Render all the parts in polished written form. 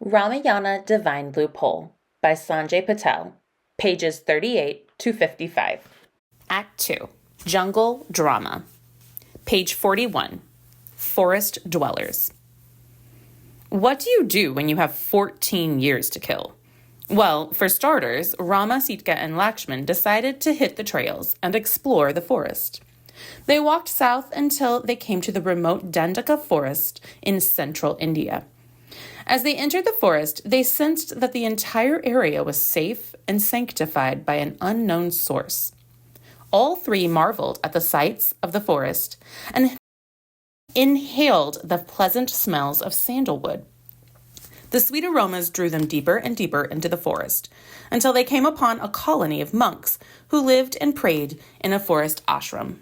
Ramayana Divine Loophole by Sanjay Patel, pages 38 to 55. Act 2, Jungle Drama. Page 41, Forest Dwellers. What do you do when you have 14 years to kill? Well, for starters, Rama, Sita, and Lakshman decided to hit the trails and explore the forest. They walked south until they came to the remote Dandaka forest in central India. As they entered the forest, they sensed that the entire area was safe and sanctified by an unknown source. All three marveled at the sights of the forest and inhaled the pleasant smells of sandalwood. The sweet aromas drew them deeper and deeper into the forest until they came upon a colony of monks who lived and prayed in a forest ashram.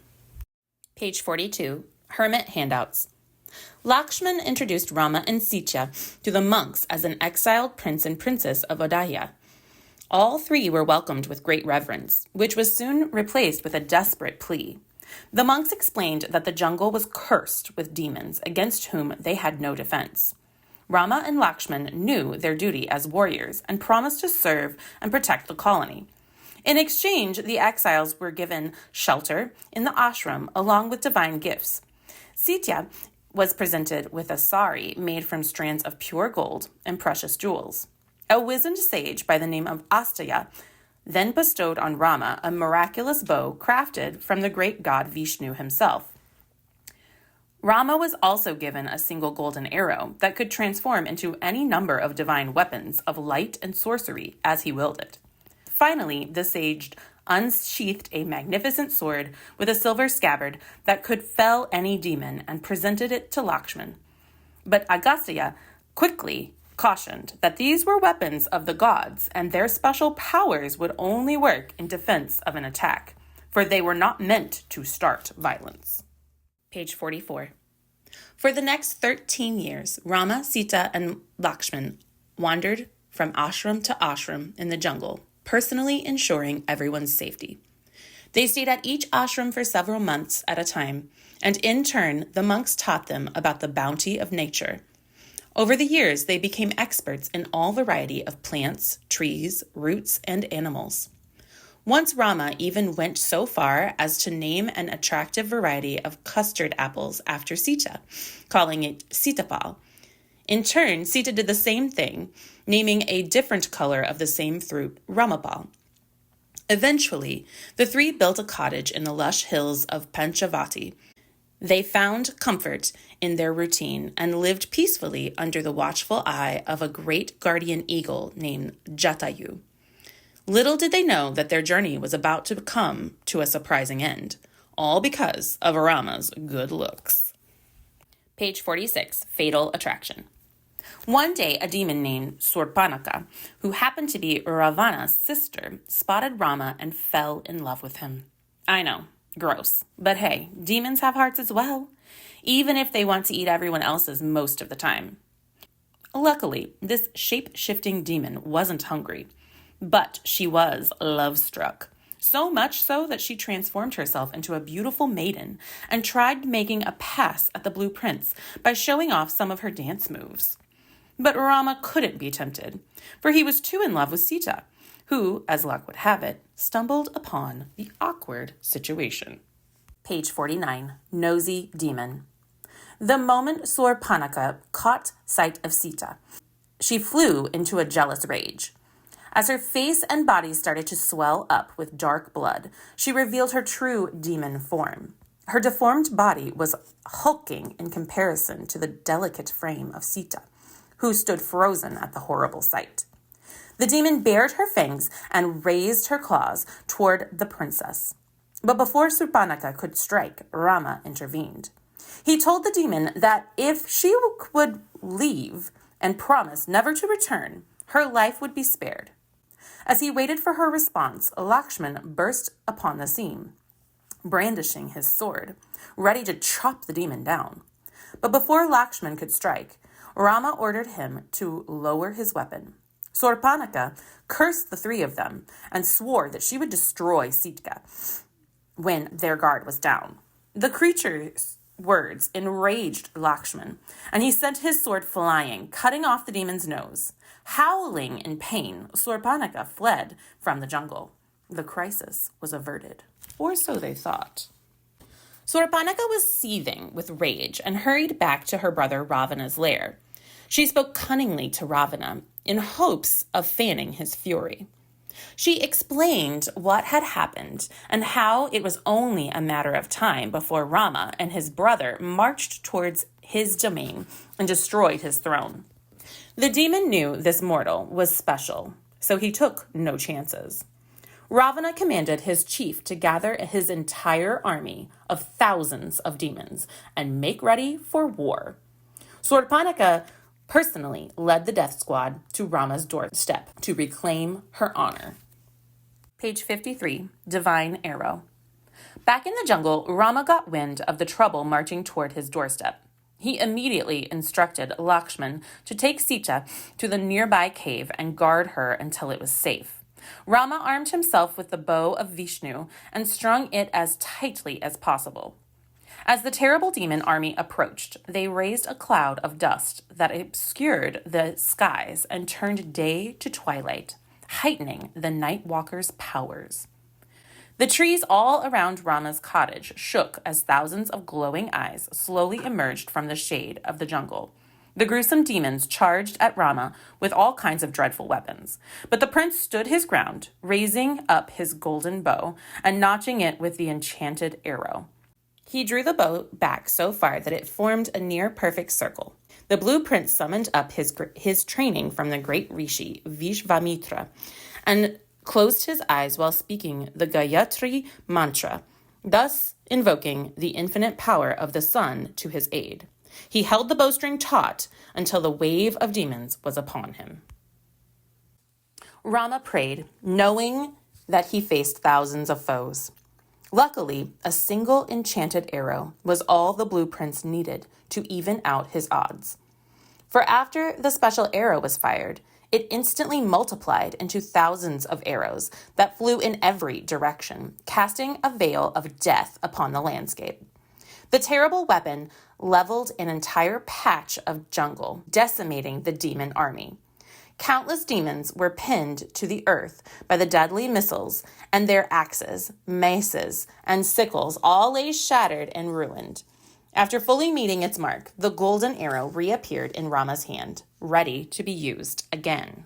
Page 42, Hermit Handouts. Lakshman introduced Rama and Sita to the monks as an exiled prince and princess of Odaya. All three were welcomed with great reverence, which was soon replaced with a desperate plea. The monks explained that the jungle was cursed with demons against whom they had no defense. Rama and Lakshman knew their duty as warriors and promised to serve and protect the colony. In exchange, the exiles were given shelter in the ashram along with divine gifts. Sita was presented with a sari made from strands of pure gold and precious jewels. A wizened sage by the name of Astaya then bestowed on Rama a miraculous bow crafted from the great god Vishnu himself. Rama was also given a single golden arrow that could transform into any number of divine weapons of light and sorcery as he willed it. Finally, the sage unsheathed a magnificent sword with a silver scabbard that could fell any demon and presented it to Lakshman. But Agastya quickly cautioned that these were weapons of the gods and their special powers would only work in defense of an attack, for they were not meant to start violence. Page 44. For the next 13 years, Rama, Sita, and Lakshman wandered from ashram to ashram in the jungle, personally ensuring everyone's safety. They stayed at each ashram for several months at a time, and in turn, the monks taught them about the bounty of nature. Over the years, they became experts in all variety of plants, trees, roots, and animals. Once Rama even went so far as to name an attractive variety of custard apples after Sita, calling it Sitapal. In turn, Sita did the same thing, naming a different color of the same fruit, Ramapal. Eventually, the three built a cottage in the lush hills of Panchavati. They found comfort in their routine and lived peacefully under the watchful eye of a great guardian eagle named Jatayu. Little did they know that their journey was about to come to a surprising end, all because of Rama's good looks. Page 46, Fatal Attraction. One day, a demon named Surpanaka, who happened to be Ravana's sister, spotted Rama and fell in love with him. I know, gross, but hey, demons have hearts as well, even if they want to eat everyone else's most of the time. Luckily, this shape-shifting demon wasn't hungry, but she was love-struck. So much so that she transformed herself into a beautiful maiden and tried making a pass at the Blue Prince by showing off some of her dance moves. But Rama couldn't be tempted, for he was too in love with Sita, who, as luck would have it, stumbled upon the awkward situation. Page 49, Nosy Demon. The moment Surpanaka caught sight of Sita, she flew into a jealous rage. As her face and body started to swell up with dark blood, she revealed her true demon form. Her deformed body was hulking in comparison to the delicate frame of Sita, who stood frozen at the horrible sight. The demon bared her fangs and raised her claws toward the princess. But before Surpanaka could strike, Rama intervened. He told the demon that if she would leave and promise never to return, her life would be spared. As he waited for her response, Lakshman burst upon the scene, brandishing his sword, ready to chop the demon down. But before Lakshman could strike, Rama ordered him to lower his weapon. Surpanaka cursed the three of them and swore that she would destroy Sita when their guard was down. The creatures words enraged Lakshman, and he sent his sword flying, cutting off the demon's nose. Howling in pain, Surpanaka fled from the jungle. The crisis was averted, or so they thought. Surpanaka was seething with rage and hurried back to her brother Ravana's lair. She spoke cunningly to Ravana in hopes of fanning his fury. She explained what had happened and how it was only a matter of time before Rama and his brother marched towards his domain and destroyed his throne. The demon knew this mortal was special, so he took no chances. Ravana commanded his chief to gather his entire army of thousands of demons and make ready for war. Surpanaka personally led the death squad to Rama's doorstep to reclaim her honor. Page 53, Divine Arrow. Back in the jungle, Rama got wind of the trouble marching toward his doorstep. He immediately instructed Lakshman to take Sita to the nearby cave and guard her until it was safe. Rama armed himself with the bow of Vishnu and strung it as tightly as possible. As the terrible demon army approached, they raised a cloud of dust that obscured the skies and turned day to twilight, heightening the night walker's powers. The trees all around Rama's cottage shook as thousands of glowing eyes slowly emerged from the shade of the jungle. The gruesome demons charged at Rama with all kinds of dreadful weapons, but the prince stood his ground, raising up his golden bow and notching it with the enchanted arrow. He drew the bow back so far that it formed a near-perfect circle. The blue prince summoned up his training from the great rishi Vishvamitra and closed his eyes while speaking the Gayatri mantra, thus invoking the infinite power of the sun to his aid. He held the bowstring taut until the wave of demons was upon him. Rama prayed, knowing that he faced thousands of foes. Luckily, a single enchanted arrow was all the blue prince needed to even out his odds. For after the special arrow was fired, it instantly multiplied into thousands of arrows that flew in every direction, casting a veil of death upon the landscape. The terrible weapon leveled an entire patch of jungle, decimating the demon army. Countless demons were pinned to the earth by the deadly missiles, and their axes, maces, and sickles all lay shattered and ruined. After fully meeting its mark, the golden arrow reappeared in Rama's hand, ready to be used again.